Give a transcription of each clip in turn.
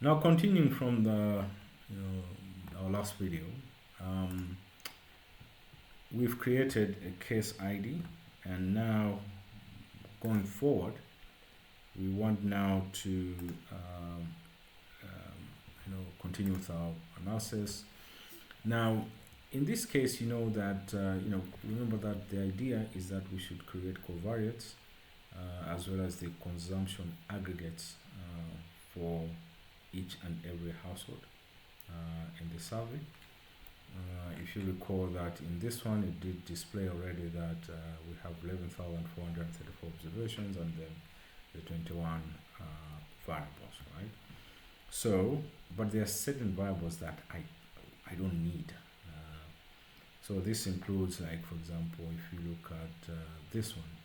Now, continuing from our last video, we've created a case ID, and now going forward, we want now to continue with our analysis. Now, in this case, you know that remember that the idea is that we should create covariates as well as the consumption aggregates for each and every household in the survey. If you recall that in this one, it did display already that we have 11,434 observations and then the 21 variables, right? So, but there are certain variables that I don't need. So this includes, like, for example, if you look at this one,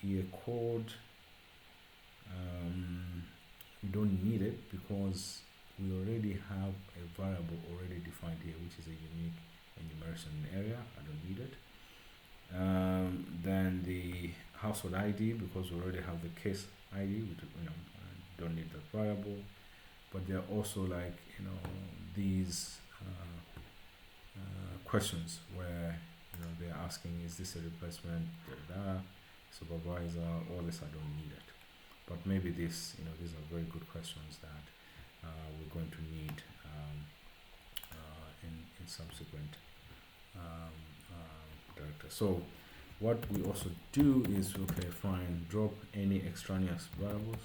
year code, we don't need it because we already have a variable already defined here, which is a unique enumeration area. I don't need it. Then the household ID, because we already have the case ID, we don't need that variable. But there are also, like, these questions where they're asking, is this a replacement, supervisor, all this I don't need it. But maybe this, these are very good questions that we're going to need in subsequent directors. So what we also do is, okay, fine, drop any extraneous variables.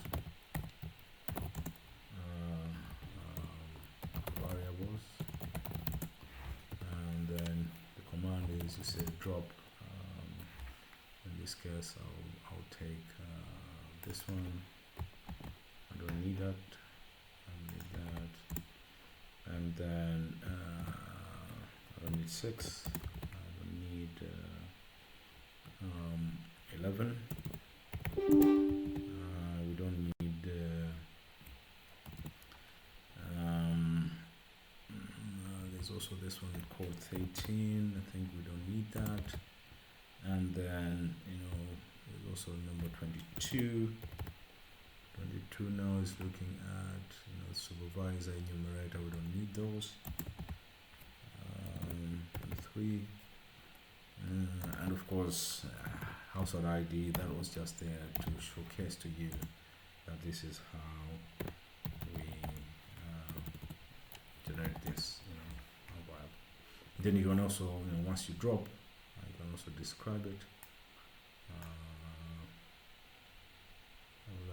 And then the command is, you say drop. In this case, I'll take this one. I don't need that. I need that. And then I don't need 6. I don't need 11. We don't need there's also this one called 13. I think we don't need that. And then there's also number 22. 22 now is looking at supervisor, enumerator. We don't need those. 3. And of course, household ID, that was just there to showcase to you that this is how we generate this variable. Then you can also, once you drop, you can also describe it.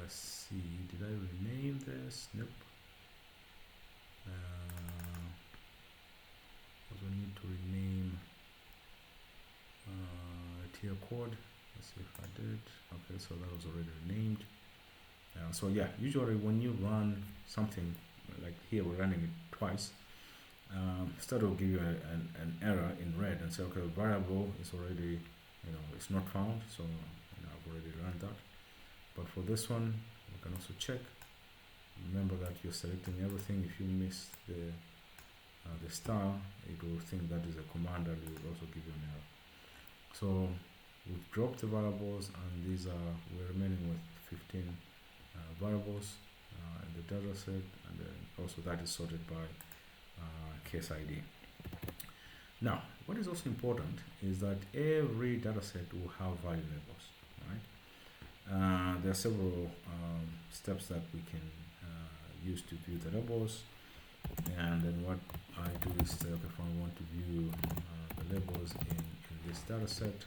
Let's see, did I rename this? Nope. Also need to rename tier code. Let's see if I did. Okay, so that was already renamed. So yeah, usually when you run something like here, we're running it twice. Stata will give you an error in red and say, okay, variable is already, it's not found. So I've already run that. But for this one, you can also check. Remember that you're selecting everything. If you miss the star, it will think that is a command and it will also give you an error. So we've dropped the variables, and we're remaining with 15 variables in the data set, and then also that is sorted by case ID. Now, what is also important is that every data set will have value labels, right? There are several steps that we can use to view the labels, and then what I do is say, okay, if I want to view the labels in this data set,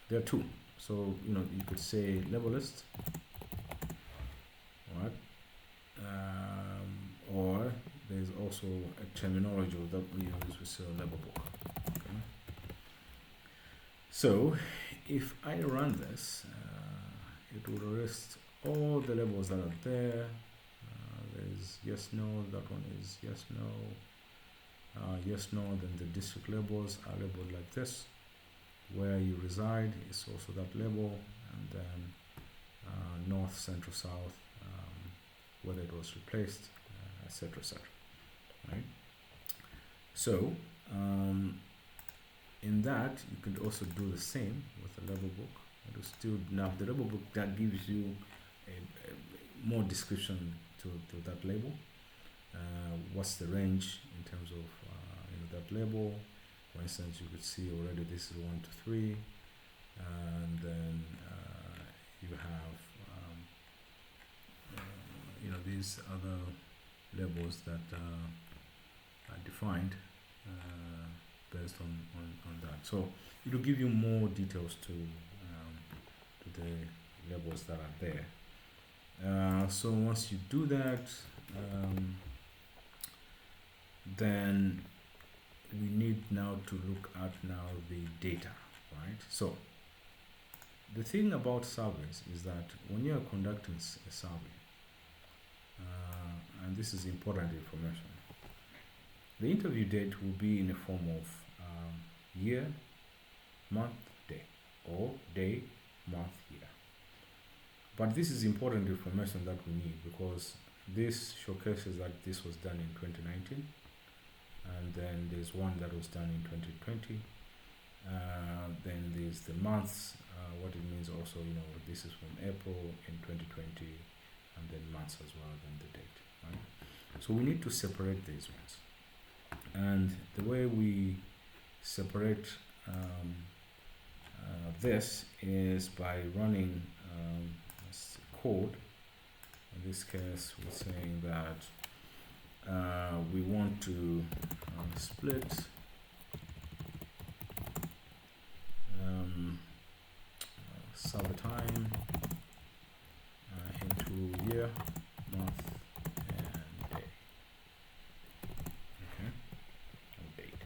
there are 2. So you could say label list, right? Or there's also a terminology that we use, we say label book. Okay? So if I run this, it will list all the labels that are there. There's yes, no, that one is yes, no, yes, no. Then the district labels are labeled like this. Where you reside is also that label, and then north, central, south, whether it was replaced, etc., etc. Right? So in that, you can also do the same with the label book. It will still, now the label book, that gives you more description to that label. What's the range in terms of that label? For instance, you could see already this is 1 to 3, and then you have these other labels that are defined based on that. So it will give you more details to the labels that are there. So once you do that, then we need now to look at now the data, right? So the thing about surveys is that when you are conducting a survey, and this is important information, the interview date will be in the form of year, month, day, or day, month, year. But this is important information that we need because this showcases that this was done in 2019, and then there's one that was done in 2020. Then there's the months, what it means also, this is from April in 2020, and then months as well, then the date, right? So we need to separate these ones. And the way we separate this is by running code. In this case, we're saying that we want to split survey time into year, month, and day. Okay, and date.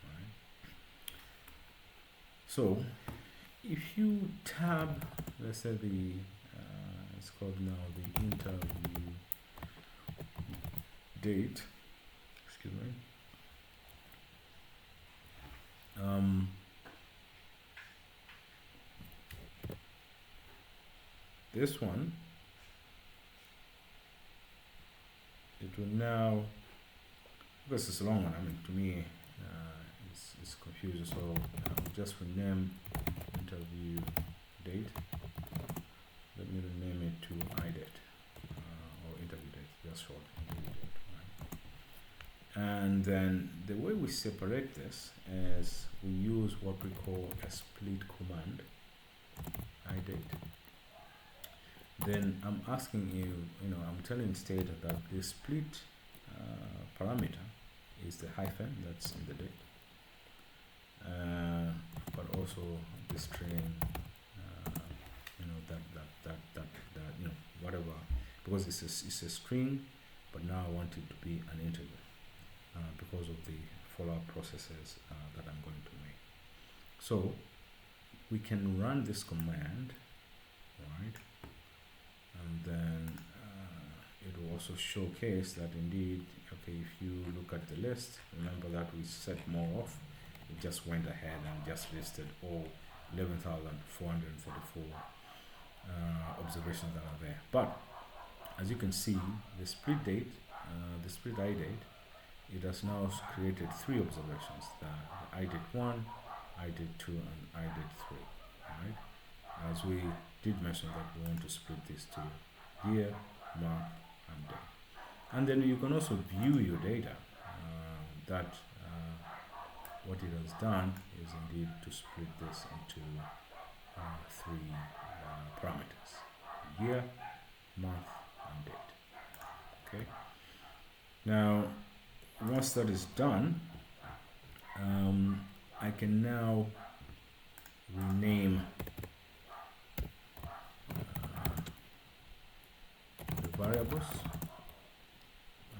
All right. So, if you tab, let's say it's called now the interview date. Excuse me. This one, it will now, because it's a long one, to me, it's confusing, so I'll just rename interview date. Let me rename it to iDate, or interview date, just short, interview date, right? And then the way we separate this is we use what we call a split command, iDate. Then I'm asking you, I'm telling Stata that the split parameter is the hyphen that's in the date, but also the string, that whatever, because it's a string, but now I want it to be an integer because of the follow-up processes that I'm going to make. So we can run this command, right? And then it will also showcase that indeed, okay, if you look at the list, remember that we set more off, it just went ahead and just listed all 11,444 observations that are there. But as you can see, the split date, the split iDate, it has now created 3 observations, the iDate 1, iDate 2, and iDate 3, right? As we did mention that we want to split this to year, month, and day. And then you can also view your data. What it has done is indeed to split this into 3 parameters: year, month, and date. Okay. Now, once that is done, I can now rename the variables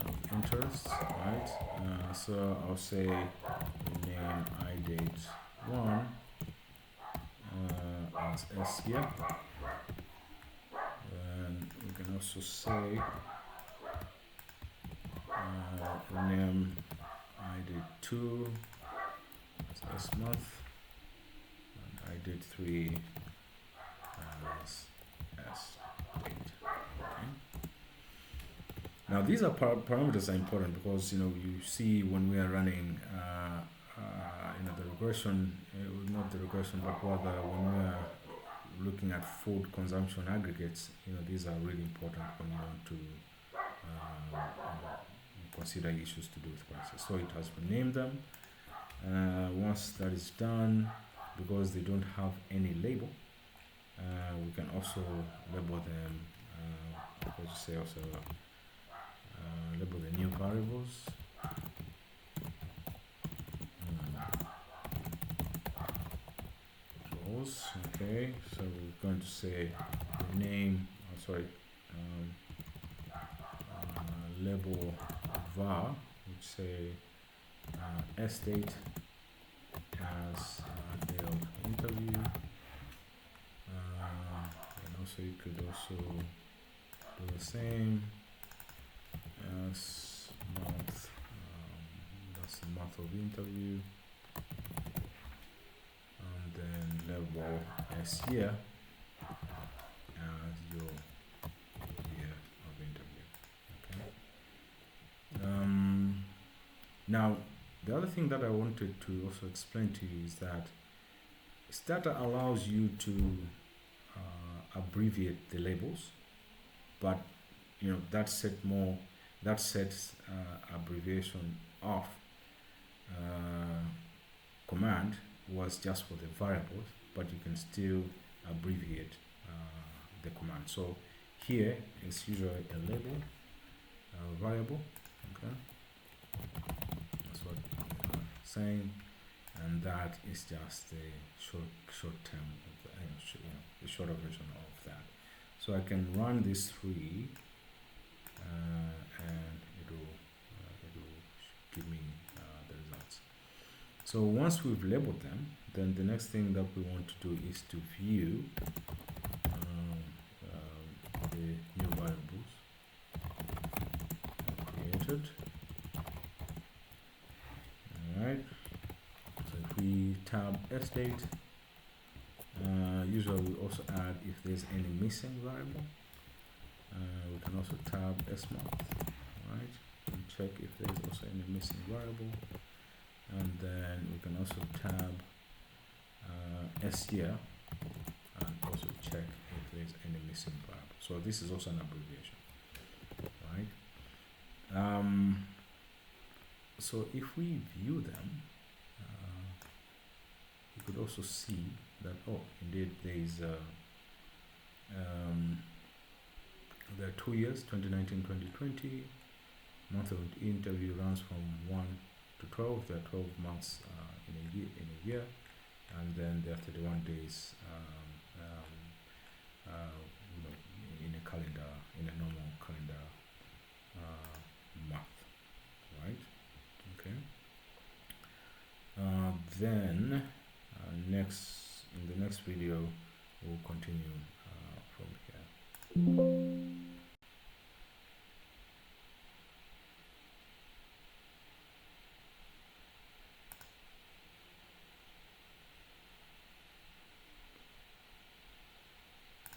of interest, right? So I'll say name iDate 1 as S here, and we can also say name iDate 2 as S month, and iDate 3 as S date. Okay. Now these are parameters are important because you see when we are running the regression, not the regression, but rather when we are looking at food consumption aggregates, these are really important when you want to consider issues to do with prices. So it has renamed them. Once that is done, because they don't have any label, we can also label them. Label the new variables. Okay, so we're going to say the name. Label var, which say estate as day of interview, and also you could also do the same as month. That's the month of interview, and then label as year as your year of interview. Okay. Now, the other thing that I wanted to also explain to you is that Stata allows you to abbreviate the labels, but that sets abbreviation of command was just for the variables, but you can still abbreviate the command. So here it's usually a label variable. Okay, that's what I'm saying, and that is just the short term of the shorter version of that. So I can run this three, and it'll give me the results. So once we've labeled them, then the next thing that we want to do is to view the new variables created. Alright, so if we tab estate, usually we also add if there's any missing variable. We can also tab smonth, right, and check if there's also any missing variable, and then we can also tab syear and also check if there's any missing variable. So this is also an abbreviation, right? So if we view them, you could also see that indeed there is there are 2 years, 2019-2020. Month of interview runs from 1 to 12. There are 12 months in a year, and then there are 31 days in a normal calendar month, right? Okay. Then in the next video we'll continue